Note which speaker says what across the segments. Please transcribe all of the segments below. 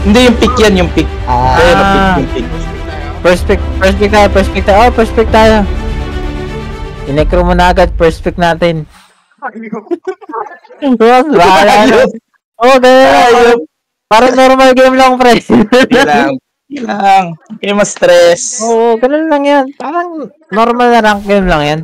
Speaker 1: Hindi yung pick yan, yung pick. Yung pick.
Speaker 2: First pick tayo. First pick tayo. Inecro mo na agad, first pick natin. Bahala na. Okay. Parang normal game lang, pre.
Speaker 1: Lang. Kaya mas stress.
Speaker 2: Oo, ganun lang yan. Parang normal na rank game lang yan.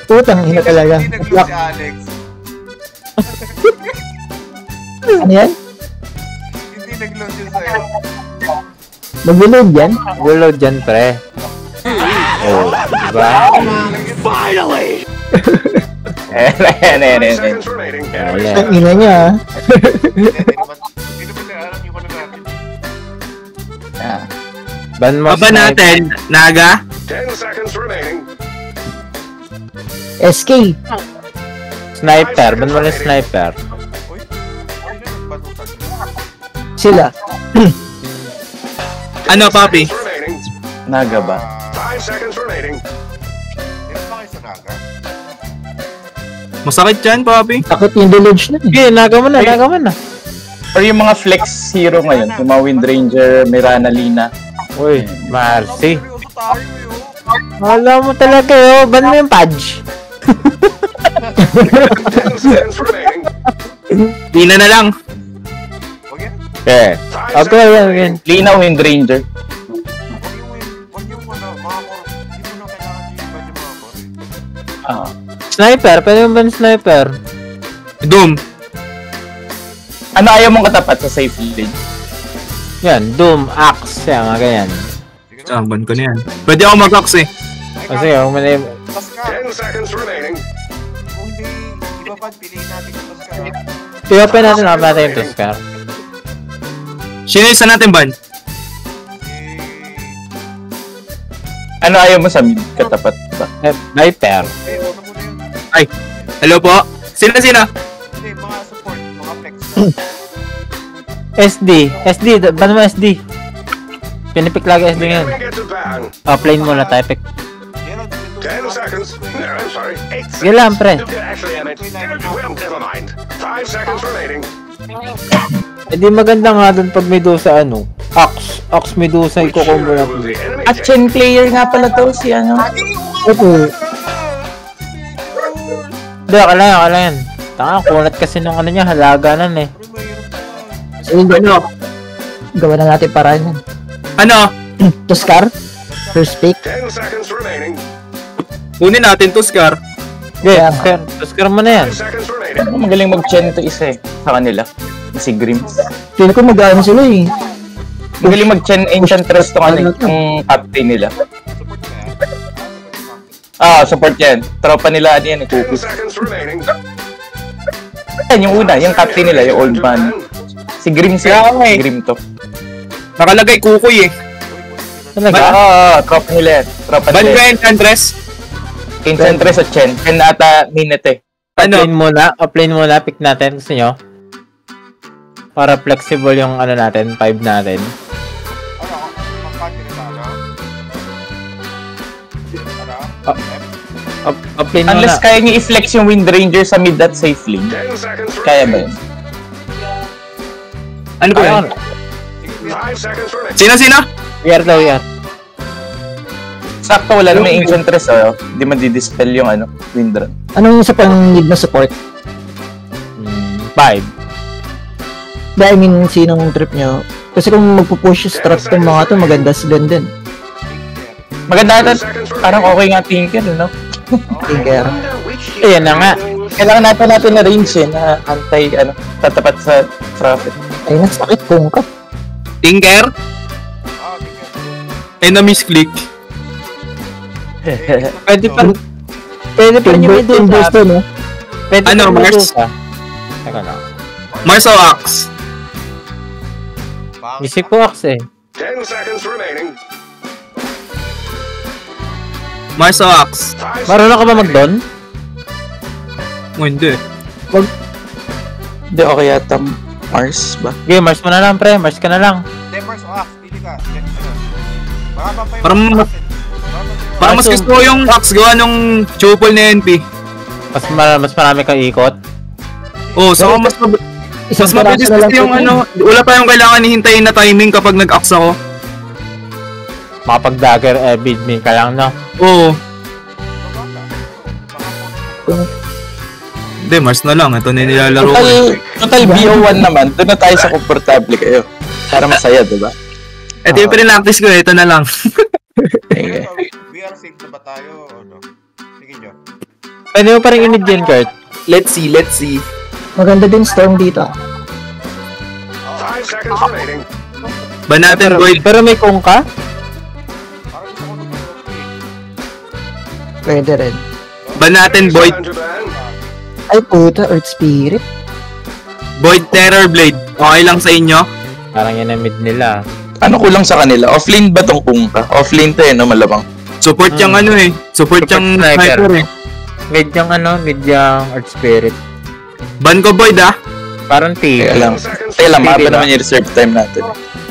Speaker 3: Putang ina talaga.
Speaker 4: Hindi nag-load si Alex.
Speaker 3: Ano yan?
Speaker 4: Hindi nag-load yun sa'yo.
Speaker 3: Mag-load yan?
Speaker 2: Mag-load dyan, pre. Oh, diba?
Speaker 5: Finally!
Speaker 3: Ang ina niya.
Speaker 4: Hindi naman alam yung ano natin.
Speaker 2: Ban mo
Speaker 6: Baba natin, Naga.
Speaker 5: 10 seconds remaining.
Speaker 3: SK.
Speaker 2: Sniper, ban mo na sniper.
Speaker 4: Uy, ano yung banutan?
Speaker 3: Sila.
Speaker 6: Ano, Papi?
Speaker 5: Remaining.
Speaker 1: Naga ba?
Speaker 5: 5 seconds remaining.
Speaker 4: Hindi ba kayo sa Naga?
Speaker 6: Masakit yan, Papi.
Speaker 3: Takot yung deluge na.
Speaker 2: Sige, naga mo na.
Speaker 1: Or yung mga flex hero ngayon, yung mga Wind Ranger, Mirana, Lina.
Speaker 2: Uy, Marcy.
Speaker 4: Seryoso tayo yun.
Speaker 2: Wala mo talaga yun. Ban mo yung Pudge.
Speaker 5: 10 seconds remaining.
Speaker 6: Lina na lang.
Speaker 4: Huwag yan.
Speaker 2: Okay.
Speaker 5: 5
Speaker 2: Okay,
Speaker 5: seconds
Speaker 2: yan.
Speaker 1: Lina, Wind Ranger.
Speaker 4: Huwag yung mga core. Hindi mo na kailangan yung iba yung mga core.
Speaker 2: Sniper, pwede mo ban sniper?
Speaker 6: Doom.
Speaker 1: Ano ayaw mong katapat sa safe lane?
Speaker 2: Yan, Doom, Axe, yan, mga ganyan.
Speaker 4: Sige na.
Speaker 6: Samban ko na yan. Pwede ako mag-axe eh.
Speaker 2: Kasi yung mali...
Speaker 4: Bas ka.
Speaker 5: 10 seconds remaining.
Speaker 4: Kung hindi iba pa, piliin natin yung bas ka.
Speaker 2: I-open natin ako natin yung Tuskar.
Speaker 6: Sino isa natin, Ban?
Speaker 1: Ano ayaw mo sa mid katapat ba?
Speaker 2: Viper.
Speaker 4: Una muna yun.
Speaker 6: Ay, hello po. Sino?
Speaker 4: Hindi, mga support, mga flex.
Speaker 2: SD, ban mo SD. Pinipik lagi SD ngayon.
Speaker 5: We get to ban.
Speaker 2: Plane muna tayo, pick.
Speaker 5: 10 seconds. No, I'm sorry. 8 seconds.
Speaker 2: Sige lang, pre.
Speaker 5: Actually, I meant. Well, never mind. 5 seconds remaining.
Speaker 2: Di maganda nga dun pag Medusa Axe Medusa iko-combo na po.
Speaker 5: The enemy
Speaker 1: At chain player nga pala to si ano.
Speaker 3: Opo.
Speaker 2: Hindi, akala yan. Tanga, kunat kasi nung ano niya, halaganan eh.
Speaker 3: Ano? Gawa na natin paraan yan.
Speaker 6: Ano?
Speaker 3: Tuskar? First pick?
Speaker 5: 10 seconds remaining.
Speaker 6: Kunin natin to, Scar.
Speaker 2: Okay,
Speaker 3: Yeah.
Speaker 2: Tuskar mo na yan.
Speaker 5: 5 seconds remaining.
Speaker 1: Magaling mag-chain to isa eh. Sa kanila. Si Grims.
Speaker 3: Feel ko mag-ano sila eh.
Speaker 1: Magaling mag-chain Enchantress tong ano, yung captain nila. Support yan. Tropa nila ano yan,
Speaker 5: 10
Speaker 1: Kukus.
Speaker 5: seconds remaining.
Speaker 1: Yan, yung una, yung captain nila, yung old man. Si Grims yan. Si Grim to.
Speaker 6: Nakalagay kukoy eh.
Speaker 2: Talaga?
Speaker 1: Tropa nila yan. Tropa
Speaker 6: Ban
Speaker 1: nila
Speaker 6: ko
Speaker 1: yan.
Speaker 6: Enchantress.
Speaker 1: Enchantress at Chen. Chen ata minute eh.
Speaker 6: Ano?
Speaker 2: Plane muna, pick natin. Gusto nyo? Para flexible yung ano natin, 5 natin. Plane muna.
Speaker 1: Unless kaya niyo i-flex yung Wind Ranger sa mid at safe lane.
Speaker 5: 10 seconds
Speaker 1: Kaya ba yun?
Speaker 6: Ano ba yun?
Speaker 5: 5 seconds remaining.
Speaker 6: Sino?
Speaker 2: We are.
Speaker 1: Sakto, wala naman Enchantress oh. Hindi madidispel yung ano, Wind Run.
Speaker 3: Anong isa pang need na support?
Speaker 2: 5.
Speaker 3: I mean, sinong trip nyo? Kasi kung magpupush strat tong mga to, maganda sila din.
Speaker 1: Maganda ata, parang okay nga Tinker, no?
Speaker 3: Tinker.
Speaker 2: Ayan na nga.
Speaker 1: Kailangan natin na range eh, na tatapat sa traffic.
Speaker 3: Ay, nasakit kung ka.
Speaker 6: Tinker? Enemies click.
Speaker 2: Pwede pa rin yung Medusa.
Speaker 3: no?
Speaker 2: Pwede
Speaker 6: Ano,
Speaker 2: pa rin
Speaker 6: Mars?
Speaker 2: Medusa. Teka lang.
Speaker 6: Mars o Axe?
Speaker 2: Isip ko Axe eh.
Speaker 5: 10 seconds remaining.
Speaker 6: Mars o Axe?
Speaker 5: 5
Speaker 2: Marunong ka ba mag-don?
Speaker 6: Oh, hindi.
Speaker 1: Hindi, okay yata Mars ba?
Speaker 2: Okay, Mars mo na lang, pre. Mars ka na lang.
Speaker 4: Demers o Axe, pili ka. Baka pa pa yung
Speaker 6: Parang
Speaker 4: Baka pa
Speaker 6: Parang mas gusto ko yung axe gawa nung chupol na NP.
Speaker 2: Mas marami kang ikot.
Speaker 6: Oh, so mas mabilis kasi yung ano, wala pa yung kailangan hihintayin na timing kapag nag-axe ako.
Speaker 2: Makapag-dagger, beat me ka lang, no?
Speaker 6: Oo. Hindi, Mars na lang. Ito na yung nilalaro ko.
Speaker 1: Total BO1 naman. Doon na tayo sa komportable kayo. Para masaya, diba?
Speaker 6: Ito yung pinanaktis ko, ito na lang.
Speaker 1: Okay.
Speaker 4: VR safe na ba tayo? O no? Sige nyo.
Speaker 2: Pwede mo pa rin inid yan, Kurt.
Speaker 6: Let's see.
Speaker 3: Maganda din storm dito.
Speaker 5: 5 seconds remaining.
Speaker 6: Ba natin, Boyd?
Speaker 2: Pero may kung ka?
Speaker 4: Parang gusto ko nung
Speaker 3: Pwede rin.
Speaker 6: Ba natin, Boyd?
Speaker 5: Time to ban.
Speaker 3: Ay puta, Earth Spirit.
Speaker 6: Boyd Terror Blade. Okay lang sa inyo?
Speaker 2: Parang yan ang mid nila.
Speaker 1: Ano kulang sa kanila? Offlane ba tong Kungka? Offlane to no? Malamang.
Speaker 6: Support yung ano eh. Support yung
Speaker 2: sniper.
Speaker 6: sniper eh.
Speaker 2: Mid yung mid yung Earth Spirit.
Speaker 6: Ban ko, Boyd ah.
Speaker 2: Parang
Speaker 1: Kaya
Speaker 2: tigil.
Speaker 1: lang. Kaya lang, mapa naman yung reserve time natin.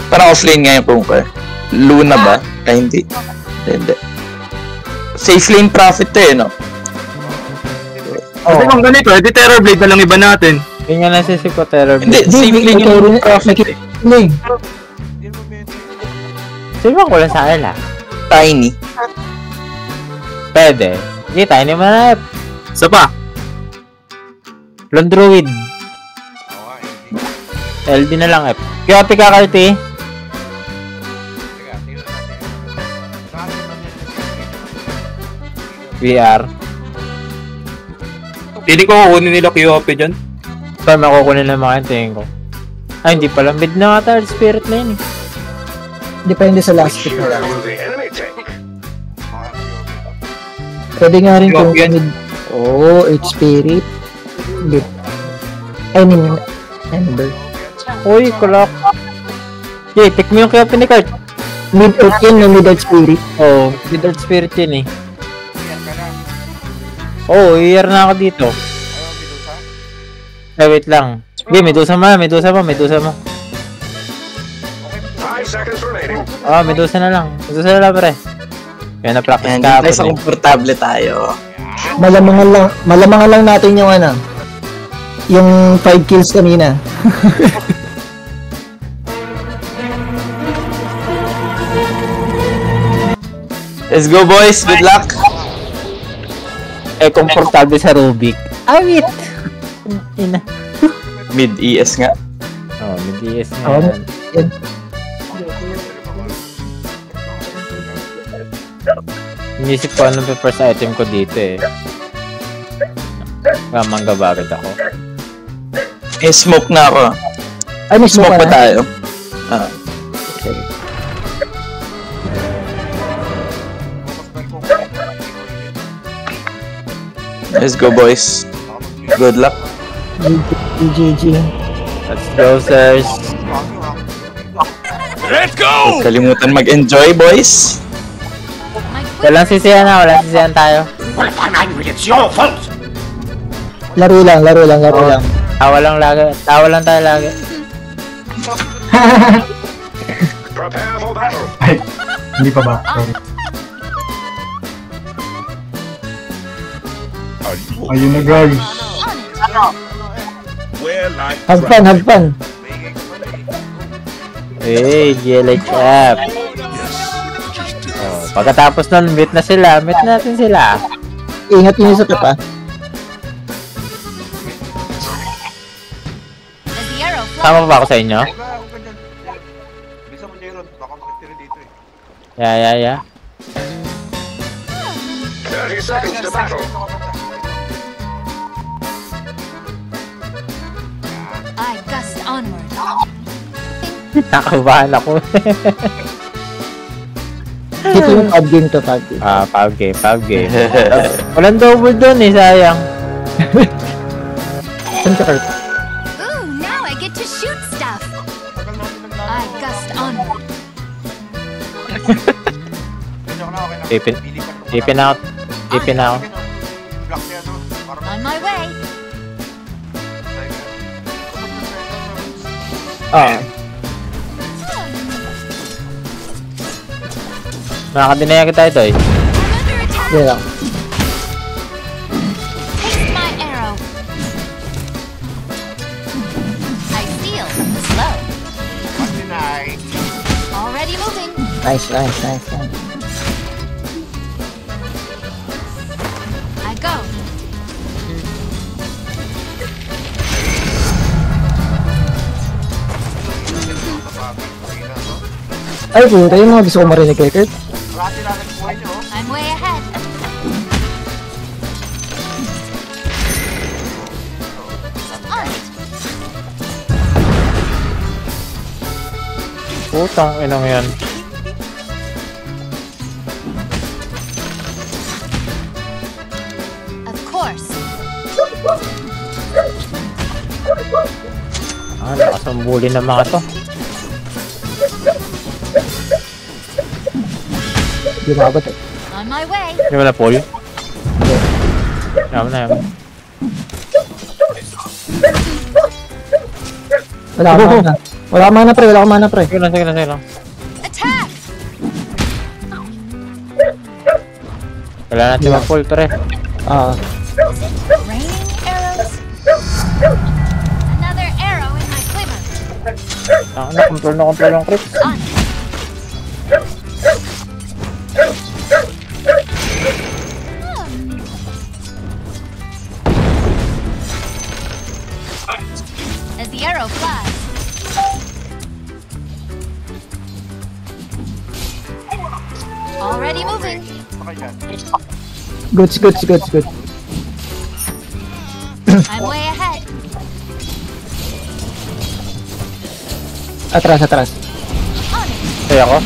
Speaker 1: Parang offlane nga yung Kungka. Luna ba? Ay, hindi. Hindi. Safe lane profit to no?
Speaker 6: Kasi kung ganito, edi Terror Blade na lang iba natin.
Speaker 2: Yun nga nasisip ko, Terror
Speaker 1: Hindi,
Speaker 2: Blade.
Speaker 1: safe lane yung profit eh.
Speaker 3: Ling.
Speaker 2: Sipan ko lang sa akin ha.
Speaker 1: Tiny.
Speaker 2: Pwede. Sige, tayo naman na F.
Speaker 6: Isa pa.
Speaker 2: Lone Druid.
Speaker 4: Oo nga, hindi.
Speaker 2: LD na lang F. Kaya ka, Karti.
Speaker 4: Teka, tingnan natin. Saan naman yan?
Speaker 2: VR.
Speaker 6: Hindi ko kukunin nila QOP dyan.
Speaker 2: So, makukunin lang mga tingin ko. Ay, hindi pala. Mid na ata. Earth Spirit na yun eh.
Speaker 3: Depende sa last pick
Speaker 5: Shoot
Speaker 3: na lang.
Speaker 5: down the enemy tank.
Speaker 3: Pwede nga rin kung
Speaker 6: Yan.
Speaker 3: Earth Spirit. Good. I mean, Ember.
Speaker 2: Uy, kulak. Okay, pick mo yung kaya pinikart.
Speaker 3: Mid Earth yun, no? Mid Earth Spirit.
Speaker 2: Oh, mid Earth Spirit yun eh.
Speaker 4: Yan ka na.
Speaker 2: Oh, i-year na ako dito.
Speaker 4: Ayaw, Medusa?
Speaker 2: Eh, wait lang. Okay, Medusa mo.
Speaker 5: 5 seconds remaining.
Speaker 2: Oh, Medusa na lang, pre. Kaya na-practice
Speaker 1: Yan,
Speaker 2: ka
Speaker 1: tayo sa
Speaker 2: hapon eh.
Speaker 1: komportable tayo.
Speaker 3: Malamangan lang natin yung yung 5 kills kanina.
Speaker 1: Let's go boys, good luck.
Speaker 2: Eh, komportable sa Rubik. Awit! Ina.
Speaker 1: Mid ES nga.
Speaker 2: Oh, mid-ES na
Speaker 3: Oh,
Speaker 2: yan.
Speaker 3: yan.
Speaker 2: Inisip ko anong first item ko dito eh. Mangga bagad ako.
Speaker 1: Eh, smoke na ako.
Speaker 3: Ay, may
Speaker 1: Smoke
Speaker 3: smoke
Speaker 1: pa
Speaker 3: na.
Speaker 1: tayo. Ah.
Speaker 3: Okay.
Speaker 1: Let's go boys. Good luck.
Speaker 3: GG.
Speaker 2: Let's go, sirs.
Speaker 5: Let's go!
Speaker 1: Kalimutan mag-enjoy boys.
Speaker 2: Walang sisiyan tayo.
Speaker 3: Laro lang.
Speaker 2: Tawa lang tayo lagi.
Speaker 5: Prepare for battle.
Speaker 3: Hindi pa ba? Ayun na guys. Have fun.
Speaker 2: Hey, GLHF. Oh, pagkatapos nun, meet natin sila.
Speaker 3: Ingat nyo sa tapa.
Speaker 2: Tama ba ako sa inyo?
Speaker 4: Huwag ganyan. Bisa mo, Jeron. Baka makitira dito eh.
Speaker 2: Yeah.
Speaker 5: 30 seconds to battle.
Speaker 7: I gust onward.
Speaker 2: Nakabahan ako.
Speaker 3: Dito yung pub game to.
Speaker 2: Pub game. Walang double doon eh, sayang.
Speaker 3: Saan ka, Kurt?
Speaker 7: Ooh, now I get to shoot stuff. I gust onward.
Speaker 2: Ipin out.
Speaker 4: Black na yan, no? Parang
Speaker 7: On my way.
Speaker 2: Nakakadinaya kita ito eh.
Speaker 3: Hindi lang.
Speaker 7: Taste my arrow. I steal from the slow. Already moving.
Speaker 3: Nice.
Speaker 7: I go.
Speaker 3: Ay, puta, yung mga gusto ko marinig kay Kurt.
Speaker 7: I'm way ahead. On it.
Speaker 2: Putang inang yan.
Speaker 7: Of course.
Speaker 2: Nakasambuli na mga to.
Speaker 3: Hindi makabot eh.
Speaker 7: On my way.
Speaker 2: Hindi mo na Paul? Yaman na.
Speaker 3: Wala ka mana. Wala ka mana pre.
Speaker 2: Sige lang.
Speaker 7: Attack.
Speaker 2: Kailangan natin mag-pull pre.
Speaker 7: Raining arrows. Another arrow in my quiver.
Speaker 2: Control ng creep.
Speaker 7: On it. As the arrow flies. Already moving.
Speaker 3: Goods.
Speaker 7: I'm way ahead.
Speaker 3: Atras.
Speaker 7: On it.
Speaker 2: Kaya ko.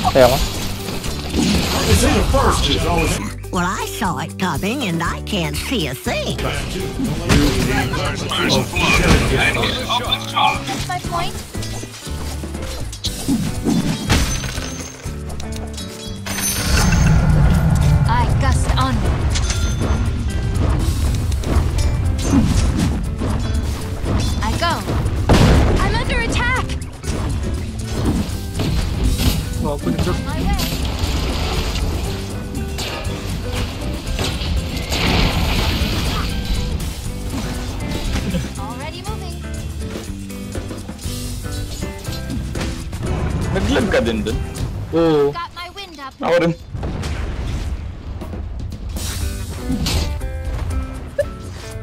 Speaker 8: Well, I saw it coming and I can't see a thing.
Speaker 7: That's my point. I gust onward. I go. I'm under attack. My way. Already moving.
Speaker 1: Naglag ka din dun.
Speaker 2: Oo.
Speaker 7: Got my wind up.
Speaker 1: Ako rin.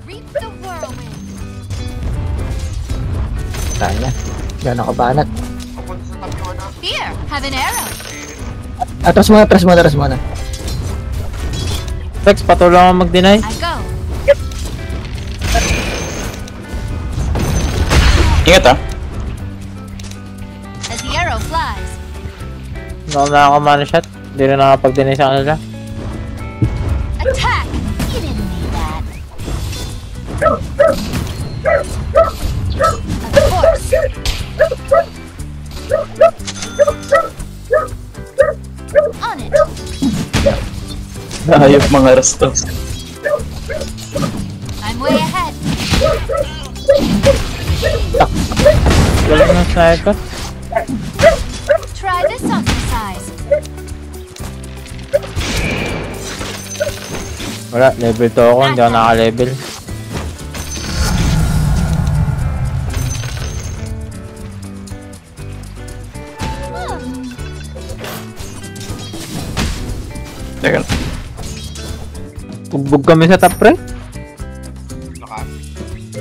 Speaker 7: Reap the whirlwind.
Speaker 3: Kaya. Gano'n ka banat.
Speaker 7: Here, have an arrow.
Speaker 3: Atras muna.
Speaker 2: Rex, patuloy ako mag-deny.
Speaker 7: I go.
Speaker 1: Ingat ah.
Speaker 7: As the arrow flies.
Speaker 2: Hindi ako nakaka-mana shot. Hindi na nakapag-deny sa kanila.
Speaker 7: Attack! You didn't need that. Of course. On it.
Speaker 1: Ayop mga rastos.
Speaker 7: I'm way ahead.
Speaker 2: Galing ng sniper.
Speaker 7: Try this exercise.
Speaker 2: Wala, level 2 ako. Hindi ako naka-level.
Speaker 1: Teka.
Speaker 2: Bugbog kami sa top pre.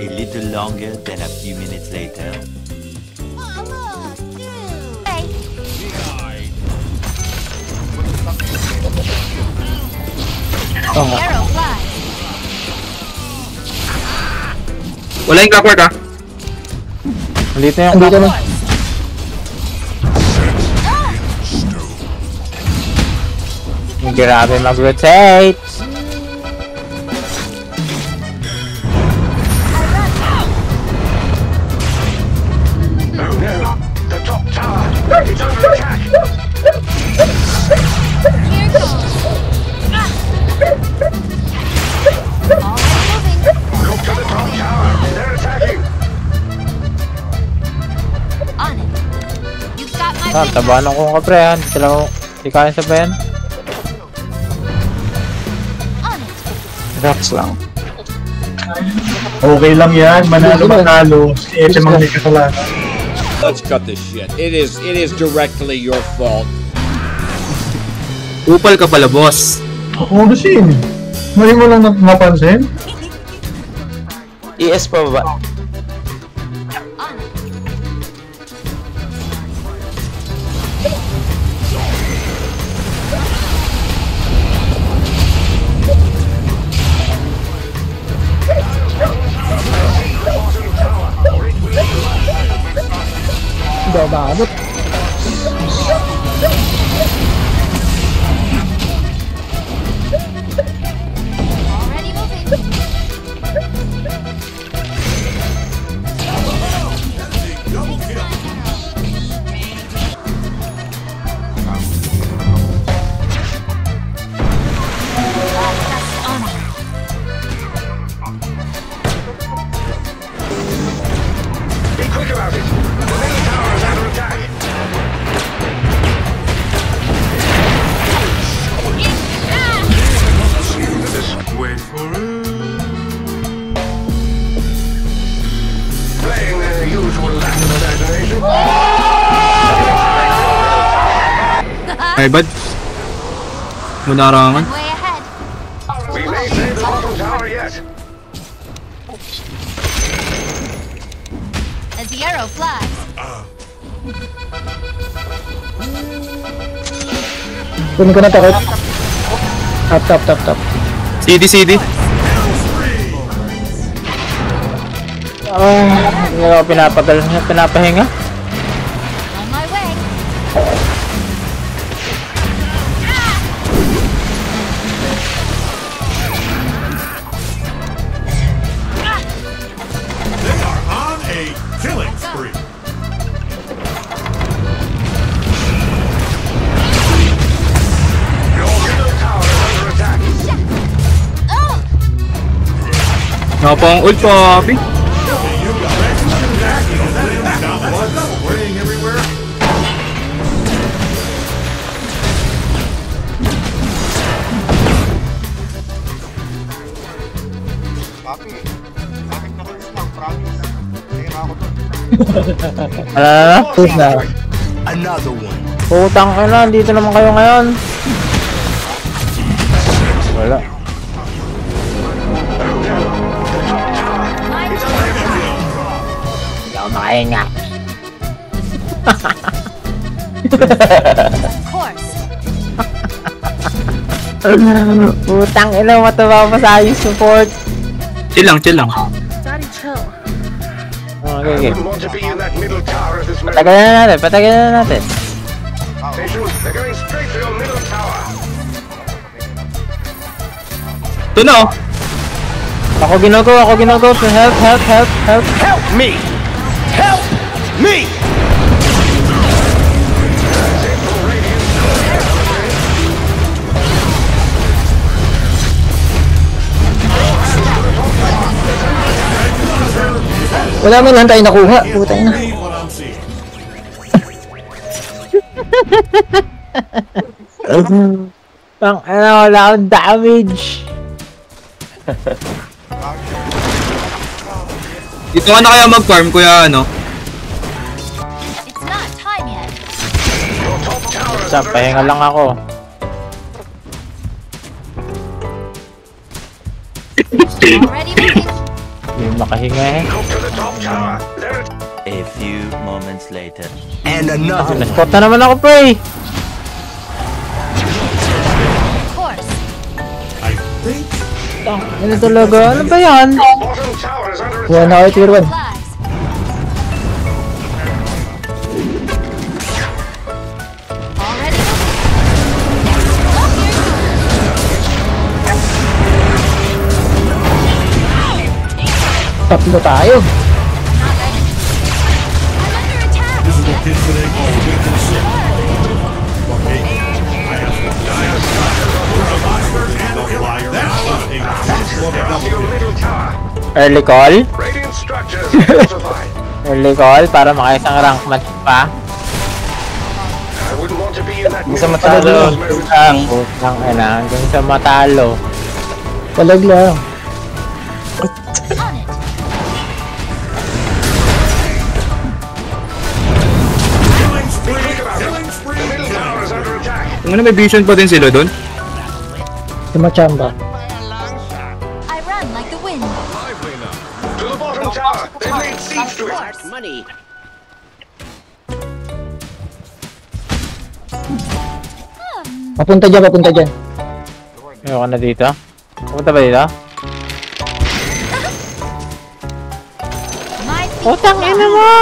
Speaker 9: A little longer than a few minutes later.
Speaker 7: Hey. Arrow flies.
Speaker 6: Wala yung clockwork ah.
Speaker 2: Nandito yung
Speaker 3: Andito na.
Speaker 2: Grabe mag-rotate.
Speaker 5: Oh no! The top tower! It's under attack!
Speaker 7: Here goes. Already moving.
Speaker 5: Look to the top tower! They're attacking!
Speaker 7: On it. You've got my
Speaker 2: Ah,
Speaker 7: wind up.
Speaker 2: tabahan ako ng kapre. Hindi kaya sabayan.
Speaker 1: Relax lang.
Speaker 10: Okay lang yan, manalo. Si Epe mang may kasalanan.
Speaker 11: Let's cut this shit. It is directly your fault.
Speaker 6: Upal ka pala, boss.
Speaker 10: Oo, Lusin. Mali mo lang napansin?
Speaker 1: ES pa ba?
Speaker 3: Hindi ba abot?
Speaker 7: Already moving.
Speaker 5: Be quick about it. The main tower is under attack.
Speaker 4: Wait for it.
Speaker 5: Playing their usual Latin assassination.
Speaker 6: Ay, bad. Munarangan.
Speaker 7: Way ahead.
Speaker 5: We may save the bottom tower yet.
Speaker 7: As the arrow flies.
Speaker 3: Kunin ko na takot. Top.
Speaker 6: CD.
Speaker 2: Hindi ako pinapahinga.
Speaker 7: On my way.
Speaker 4: They are on a killing spree.
Speaker 5: Your middle tower is under attack.
Speaker 7: Oh!
Speaker 6: Nakapang ult pa, Api.
Speaker 4: Spraying everywhere.
Speaker 12: Papi, bakit na kalis lang, promise. Tira ako dun.
Speaker 2: Push na.
Speaker 9: Another one.
Speaker 2: Putang ka na, dito naman kayo ngayon. Wala. Hindi ako makahinga.
Speaker 7: Of course.
Speaker 2: Putang ina, mataba pa sa yung support.
Speaker 6: Chill lang.
Speaker 7: Daddy, chill.
Speaker 2: Okay.
Speaker 5: Wouldn't want to be in that middle tower at this moment.
Speaker 2: Patagalin na natin.
Speaker 5: Patience, they're going straight for your middle tower.
Speaker 6: Ito na, oh.
Speaker 2: Ako ginagawa. Help.
Speaker 11: Help me! Help me!
Speaker 3: Wala man lang tayo nakuha. Putang na.
Speaker 4: See what I'm seeing.
Speaker 2: Pang wala akong damage.
Speaker 6: Dito ka na kaya mag-farm, kuya, ano?
Speaker 7: It's not time yet.
Speaker 2: Sa pahinga lang ako.
Speaker 7: Already moving.
Speaker 2: Hindi makahinga eh.
Speaker 9: A few moments later. And another one.
Speaker 2: Na-spot na naman ako, pre.
Speaker 7: Of course.
Speaker 4: I think
Speaker 2: Ano talaga? Ano ba yan?
Speaker 5: Bottom tower is under
Speaker 3: Kuha na
Speaker 5: attack.
Speaker 3: ako tier 1.
Speaker 7: Flies. Already moving. Oh, here's
Speaker 3: Tatlo tayo.
Speaker 7: not ready. I'm under attack.
Speaker 4: this is what kids today call weakness. For me, I have to die. We're a monster and a liar. That's
Speaker 5: That's your middle tower.
Speaker 2: Early call?
Speaker 5: Radiant structures fortified.
Speaker 2: Early call para makaisang rank match pa.
Speaker 5: I wouldn't want to be in that
Speaker 1: Bisa
Speaker 5: middle
Speaker 1: matalo.
Speaker 5: tower.
Speaker 1: Ang
Speaker 2: Putang ina, hanggang sa matalo.
Speaker 3: Palag lang.
Speaker 6: Ano, may vision pa din sila doon?
Speaker 3: Tumachamba.
Speaker 7: I run like the wind.
Speaker 5: To the bottom tower. They've laid siege to it. Money.
Speaker 3: Papunta dyan, papunta dyan.
Speaker 2: Ayoko na dito. Pupunta ba dito? Utang ina mo!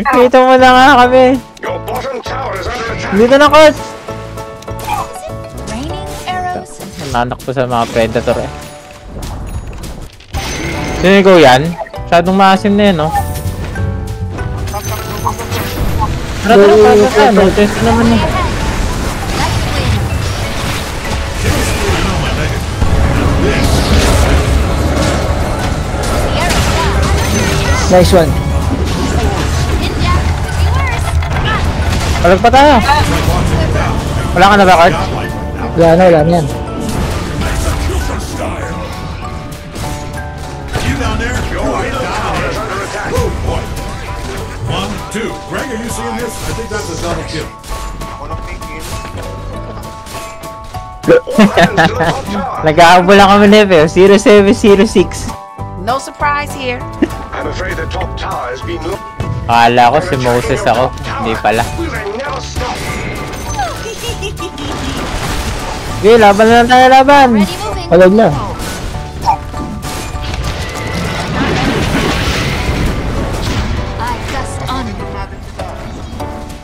Speaker 2: Kita mo na nga kami.
Speaker 5: Your bottom tower is under attack.
Speaker 2: Dito na, Kurt!
Speaker 7: Raining arrows.
Speaker 2: Nanak ko sa mga predator eh. Sino ikaw yan? Masyadong maasim na yun, no? Tara, tara. Test naman na.
Speaker 3: Nice one.
Speaker 2: Palag pa tayo. Wala ka na ba, Kurt?
Speaker 3: Wala na yan.
Speaker 4: You down there? Your tower is under attack. Boy. 1, 2. Greg, are you seeing this? I think that's a double kill.
Speaker 2: Nag-aabol lang kami Neve, 0706.
Speaker 13: No surprise here.
Speaker 5: I'm afraid the top tower has been
Speaker 2: Akala ko si Moses ako, hindi pala. Okay, laban na lang tayo, laban!
Speaker 3: Palag na.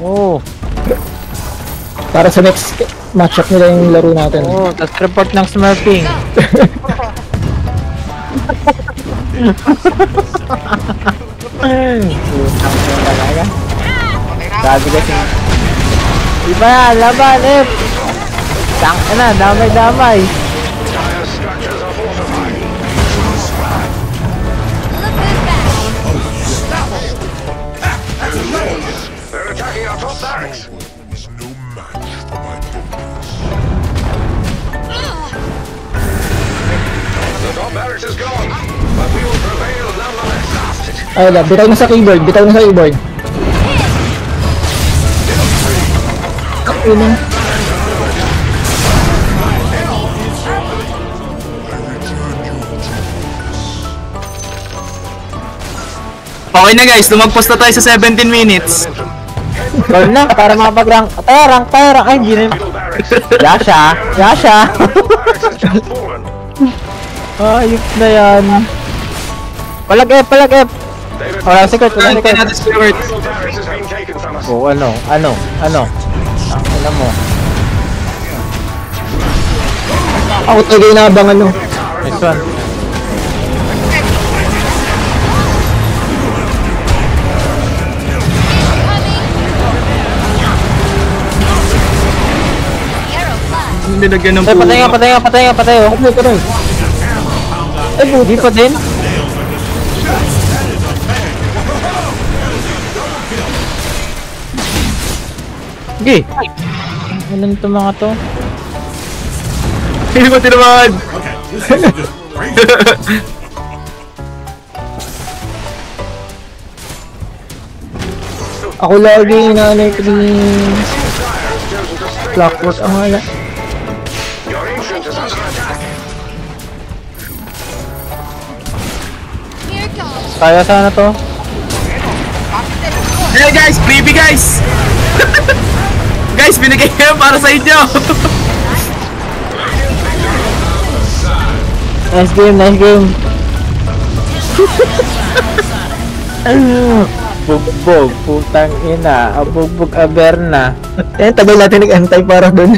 Speaker 2: Oh.
Speaker 3: Para sa next matchup nila yung laro natin.
Speaker 2: Oh, tapos report ng smurfing. Grabe kasi. Iba yan, laban, F! Tangka na, damay-damay.
Speaker 5: They're attacking our top barracks. The top barracks is gone, but we will prevail nonetheless.
Speaker 3: Ay, bitaw na sa keyboard, bitaw na sa keyboard. Ano?
Speaker 6: Okay na guys, lumagpas na tayo sa 17 minutes.
Speaker 2: Goal na, para makapag-rank. Rank. Ay, hindi na. Yasha. Ayup na yan. Palag F. Wala si Kurt. Oh, ano? Alam mo.
Speaker 3: Ako talaga inabang ano.
Speaker 2: Next one.
Speaker 6: Hindi nilagyan ng
Speaker 2: Patay nga.
Speaker 3: Patay.
Speaker 2: Ay, buti pa din. Sige. Ano nito mga to?
Speaker 6: Hindi mo tinaman!
Speaker 3: Ako lagi inaanay ko ni Clockwork ang hala.
Speaker 2: Kaya sana to.
Speaker 6: Hey guys, baby guys! Guys, binigay kayo para sa inyo!
Speaker 2: Nice game. Bugbog, putang ina, bugbog aberna.
Speaker 3: Tagal natin nag-antay para doon.